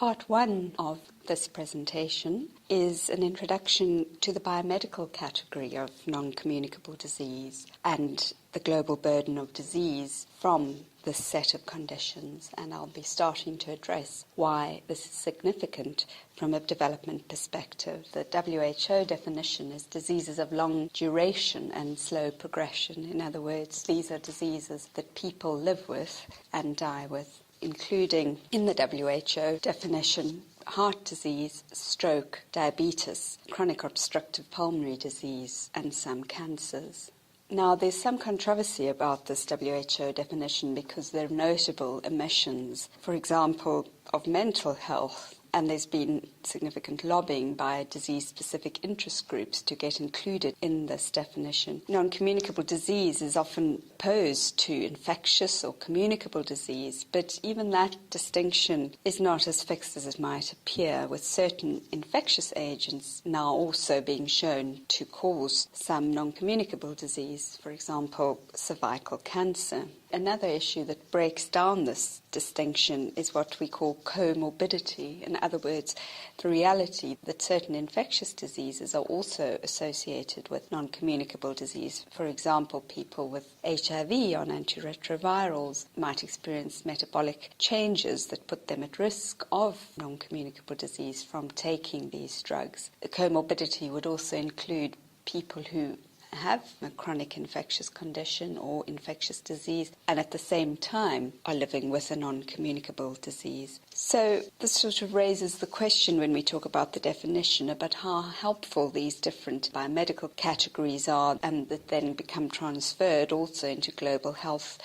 Part one of this presentation is an introduction to the biomedical category of non-communicable disease and the global burden of disease from this set of conditions, and I'll be starting to address why this is significant from a development perspective. The WHO definition is diseases of long duration and slow progression. In other words, these are diseases that people live with and die with, including in the WHO definition heart disease, stroke, diabetes, chronic obstructive pulmonary disease, and some cancers. Now, there's some controversy about this WHO definition because there are notable omissions, for example, of mental health, and there's been significant lobbying by disease-specific interest groups to get included in this definition. Non-communicable disease is often opposed to infectious or communicable disease, but even that distinction is not as fixed as it might appear, with certain infectious agents now also being shown to cause some non-communicable disease, for example, cervical cancer. Another issue that breaks down this distinction is what we call comorbidity. In other words, the reality that certain infectious diseases are also associated with non-communicable disease. For example, people with HIV on antiretrovirals might experience metabolic changes that put them at risk of non-communicable disease from taking these drugs. The comorbidity would also include people who have a chronic infectious condition or infectious disease and at the same time are living with a non-communicable disease. So this sort of raises the question when we talk about the definition about how helpful these different biomedical categories are and that then become transferred also into global health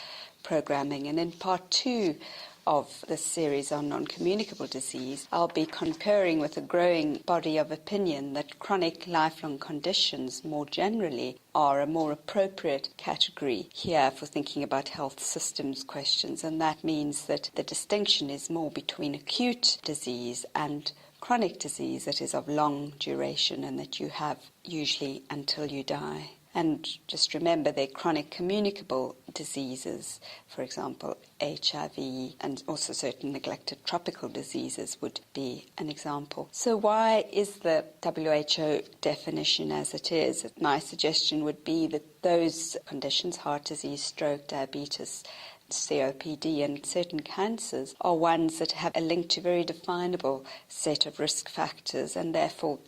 programming. And in part two of this series on non-communicable disease, I'll be concurring with a growing body of opinion that chronic lifelong conditions more generally are a more appropriate category here for thinking about health systems questions, and that means that the distinction is more between acute disease and chronic disease that is of long duration and that you have usually until you die. And just remember, they're chronic communicable diseases, for example, HIV, and also certain neglected tropical diseases would be an example. So why is the WHO definition as it is? My suggestion would be that those conditions, heart disease, stroke, diabetes, COPD and certain cancers, are ones that have a link to very definable set of risk factors, and therefore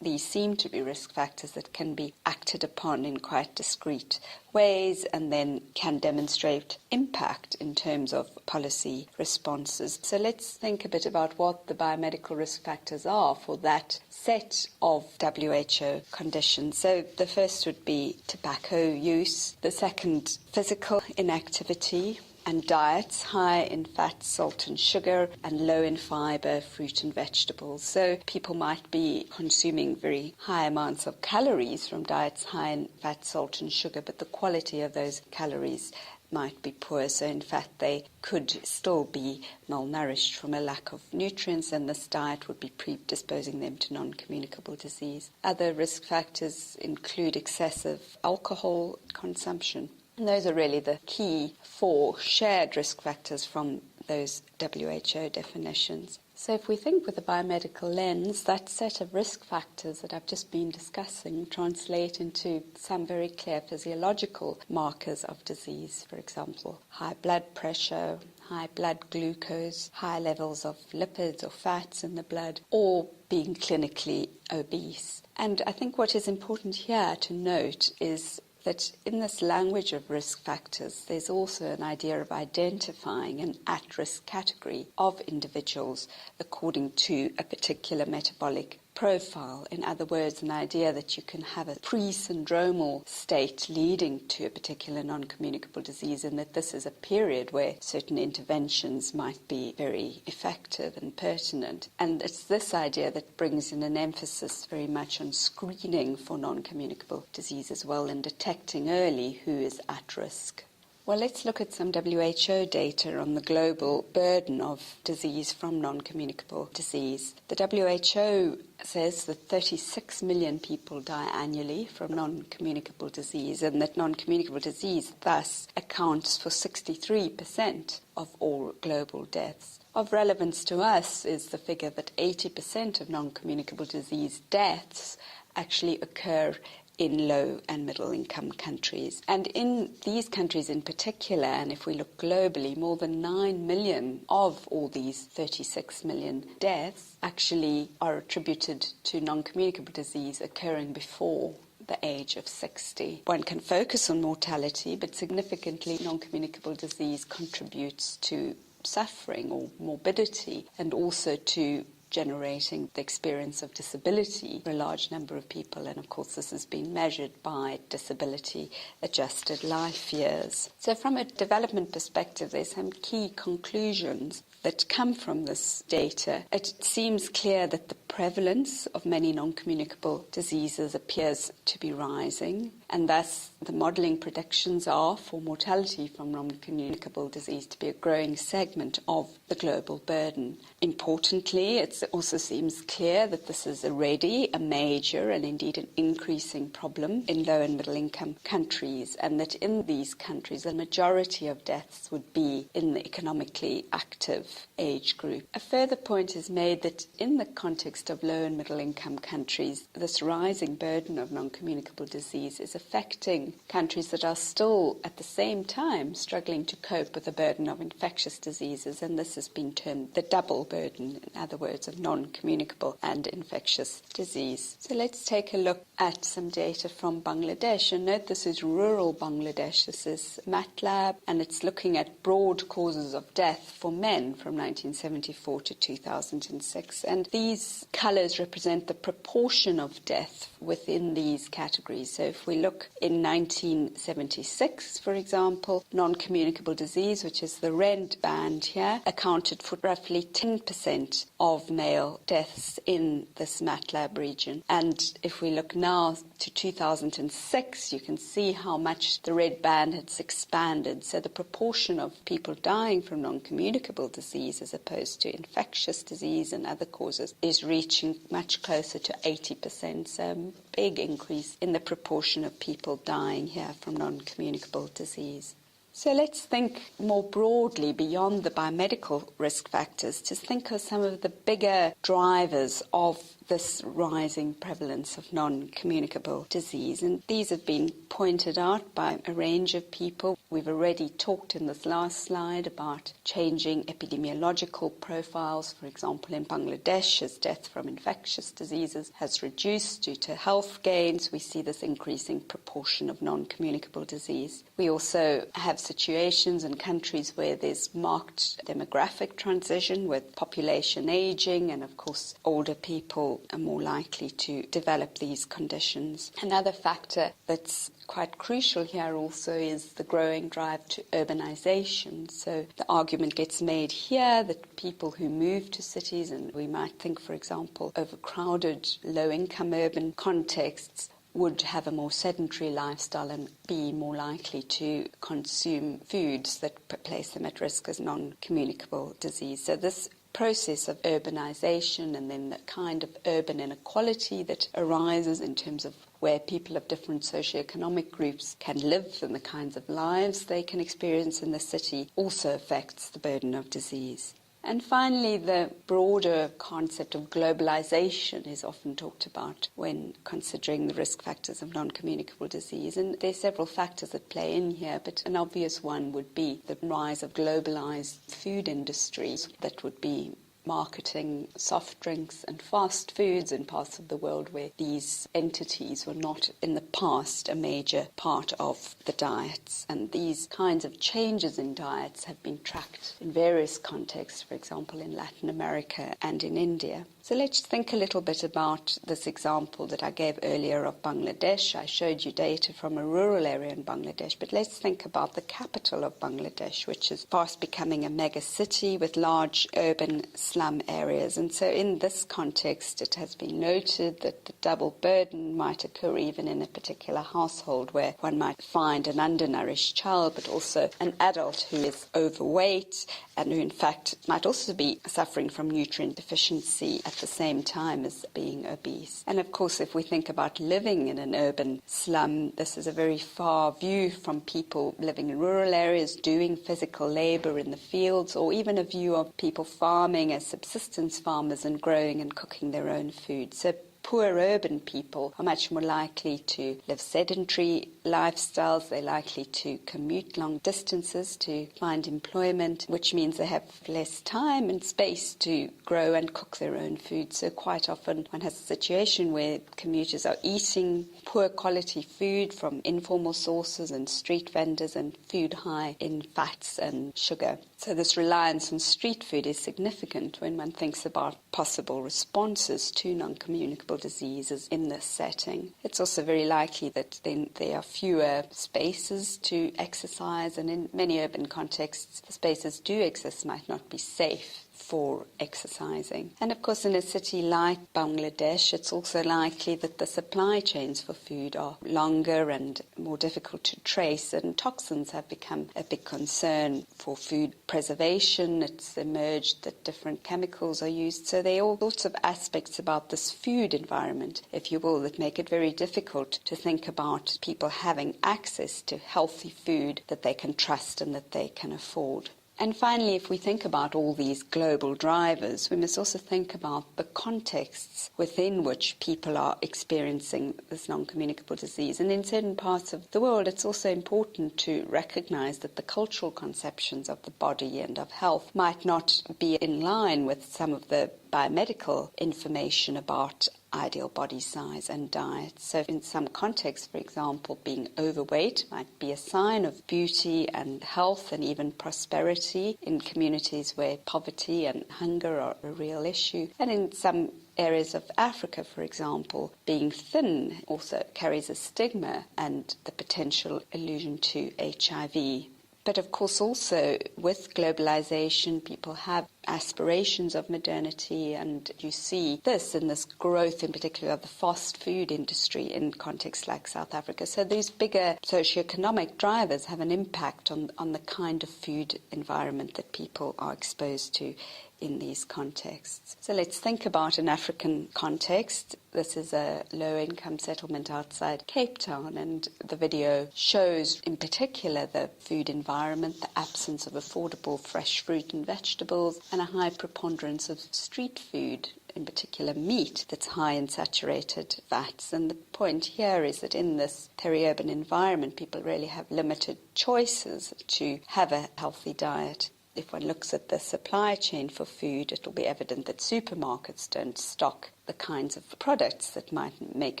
these seem to be risk factors that can be acted upon in quite discrete ways and then can demonstrate impact in terms of policy responses. So let's think a bit about what the biomedical risk factors are for that set of WHO conditions. So the first would be tobacco use, the second physical inactivity, and diets high in fat, salt and sugar, and low in fibre, fruit and vegetables. So people might be consuming very high amounts of calories from diets high in fat, salt and sugar, but the quality of those calories might be poor. So in fact they could still be malnourished from a lack of nutrients, and this diet would be predisposing them to non-communicable disease. Other risk factors include excessive alcohol consumption. And those are really the key four shared risk factors from those WHO definitions. So if we think with a biomedical lens, that set of risk factors that I've just been discussing translate into some very clear physiological markers of disease. For example, high blood pressure, high blood glucose, high levels of lipids or fats in the blood, or being clinically obese. And I think what is important here to note is that in this language of risk factors, there's also an idea of identifying an at-risk category of individuals according to a particular metabolic profile. In other words, an idea that you can have a pre-syndromal state leading to a particular non-communicable disease, and that this is a period where certain interventions might be very effective and pertinent. And it's this idea that brings in an emphasis very much on screening for non-communicable disease as well, and detecting early who is at risk. Well, let's look at some WHO data on the global burden of disease from non-communicable disease. The WHO says that 36 million people die annually from non-communicable disease, and that non-communicable disease thus accounts for 63% of all global deaths. Of relevance to us is the figure that 80% of non-communicable disease deaths actually occur in low and middle income countries. And in these countries in particular, and if we look globally, more than 9 million of all these 36 million deaths actually are attributed to non-communicable disease occurring before the age of 60. One can focus on mortality, but significantly non-communicable disease contributes to suffering or morbidity and also to generating the experience of disability for a large number of people. And of course, this has been measured by disability-adjusted life years. So from a development perspective, there's some key conclusions that come from this data. It seems clear that the prevalence of many non-communicable diseases appears to be rising, and thus the modelling predictions are for mortality from non-communicable disease to be a growing segment of the global burden. Importantly, it also seems clear that this is already a major and indeed an increasing problem in low and middle income countries, and that in these countries the majority of deaths would be in the economically active age group. A further point is made that in the context of low and middle income countries, this rising burden of non-communicable disease is affecting countries that are still at the same time struggling to cope with the burden of infectious diseases, and this has been termed the double burden, in other words, of non-communicable and infectious disease. So let's take a look at some data from Bangladesh, and note this is rural Bangladesh. This is MATLAB, and it's looking at broad causes of death for men from 1974 to 2006, and these colours represent the proportion of death within these categories. So if we look in 1976, for example, non-communicable disease, which is the red band here, accounted for roughly 10% of male deaths in this MATLAB region. And if we look now to 2006, you can see how much the red band has expanded. So the proportion of people dying from non-communicable disease as opposed to infectious disease and other causes is reaching much closer to 80%. So a big increase in the proportion of people dying here from non-communicable disease. So let's think more broadly beyond the biomedical risk factors to think of some of the bigger drivers of this rising prevalence of non-communicable disease. And these have been pointed out by a range of people. We've already talked in this last slide about changing epidemiological profiles. For example, in Bangladesh, as death from infectious diseases has reduced due to health gains, we see this increasing proportion of non-communicable disease. We also have situations in countries where there's marked demographic transition with population aging, and of course older people are more likely to develop these conditions. Another factor that's quite crucial here also is the growing drive to urbanization. So the argument gets made here that people who move to cities, and we might think, for example, overcrowded, low-income urban contexts, would have a more sedentary lifestyle and be more likely to consume foods that place them at risk as non-communicable disease. So this process of urbanization and then the kind of urban inequality that arises in terms of where people of different socioeconomic groups can live and the kinds of lives they can experience in the city also affects the burden of disease. And finally, the broader concept of globalization is often talked about when considering the risk factors of non-communicable disease. And there are several factors that play in here, but an obvious one would be the rise of globalized food industries that would be marketing soft drinks and fast foods in parts of the world where these entities were not in the past a major part of the diets. And these kinds of changes in diets have been tracked in various contexts, for example in Latin America and in India. So let's think a little bit about this example that I gave earlier of Bangladesh. I showed you data from a rural area in Bangladesh, but let's think about the capital of Bangladesh, which is fast becoming a mega city with large urban slum areas. And so in this context, it has been noted that the double burden might occur even in a particular household where one might find an undernourished child, but also an adult who is overweight and who in fact might also be suffering from nutrient deficiency at the same time as being obese. And of course, if we think about living in an urban slum, this is a very far view from people living in rural areas, doing physical labour in the fields, or even a view of people farming as subsistence farmers and growing and cooking their own food. So poor urban people are much more likely to live sedentary lifestyles. They're likely to commute long distances to find employment, which means they have less time and space to grow and cook their own food. So quite often one has a situation where commuters are eating poor quality food from informal sources and street vendors, and food high in fats and sugar. So this reliance on street food is significant when one thinks about possible responses to non-communicable diseases in this setting. It's also very likely that then there are fewer spaces to exercise, and in many urban contexts, the spaces do exist might not be safe for exercising. And of course, in a city like Bangladesh, it's also likely that the supply chains for food are longer and more difficult to trace, and toxins have become a big concern for food preservation. It's emerged that different chemicals are used. So there are all sorts of aspects about this food environment, if you will, that make it very difficult to think about people having access to healthy food that they can trust and that they can afford. And finally, if we think about all these global drivers, we must also think about the contexts within which people are experiencing this non-communicable disease. And in certain parts of the world, it's also important to recognise that the cultural conceptions of the body and of health might not be in line with some of the biomedical information about ideal body size and diet. So in some contexts, for example, being overweight might be a sign of beauty and health and even prosperity in communities where poverty and hunger are a real issue. And in some areas of Africa, for example, being thin also carries a stigma and the potential allusion to HIV. But of course also with globalization, people have aspirations of modernity, and you see this in this growth in particular of the fast food industry in contexts like South Africa. So these bigger socioeconomic drivers have an impact on the kind of food environment that people are exposed to in these contexts. So let's think about an African context. This is a low-income settlement outside Cape Town, and the video shows in particular the food environment, the absence of affordable fresh fruit and vegetables, and a high preponderance of street food, in particular meat, that's high in saturated fats. And the point here is that in this peri-urban environment, people really have limited choices to have a healthy diet. If one looks at the supply chain for food, it will be evident that supermarkets don't stock the kinds of products that might make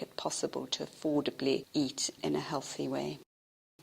it possible to affordably eat in a healthy way.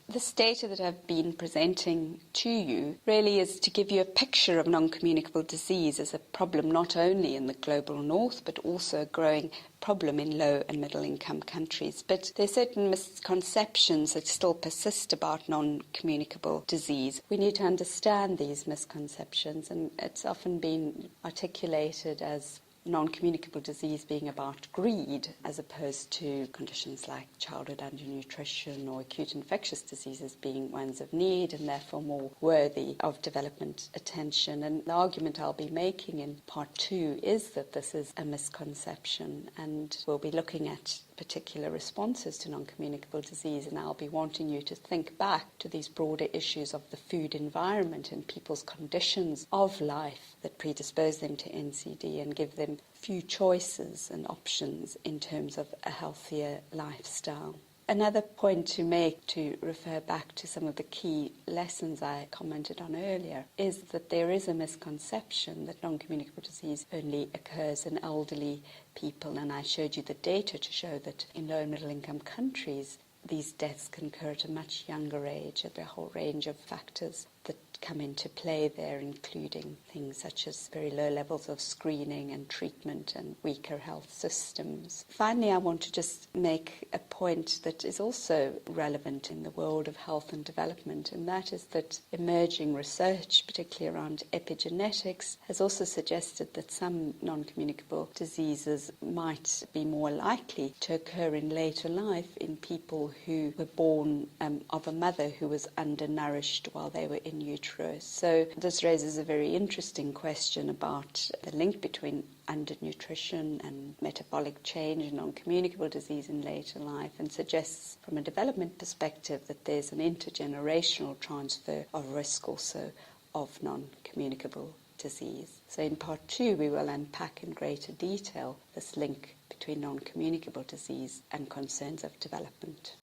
This data that I've been presenting to you really is to give you a picture of non-communicable disease as a problem not only in the global north, but also a growing problem in low and middle income countries. But there are certain misconceptions that still persist about non-communicable disease. We need to understand these misconceptions, and it's often been articulated as non-communicable disease being about greed as opposed to conditions like childhood undernutrition or acute infectious diseases being ones of need and therefore more worthy of development attention. And the argument I'll be making in part 2 is that this is a misconception, and we'll be looking at particular responses to non-communicable disease, and I'll be wanting you to think back to these broader issues of the food environment and people's conditions of life that predispose them to NCD and give them few choices and options in terms of a healthier lifestyle. Another point to make, to refer back to some of the key lessons I commented on earlier, is that there is a misconception that non-communicable disease only occurs in elderly people, and I showed you the data to show that in low and middle income countries these deaths can occur at a much younger age. There are a whole range of factors that come into play there, including things such as very low levels of screening and treatment and weaker health systems. Finally, I want to just make a point that is also relevant in the world of health and development, and that is that emerging research, particularly around epigenetics, has also suggested that some non-communicable diseases might be more likely to occur in later life in people who were born of a mother who was undernourished while they were in in utero. So this raises a very interesting question about the link between undernutrition and metabolic change and non-communicable disease in later life, and suggests from a development perspective that there's an intergenerational transfer of risk also of non-communicable disease. So in part 2 we will unpack in greater detail this link between non-communicable disease and concerns of development.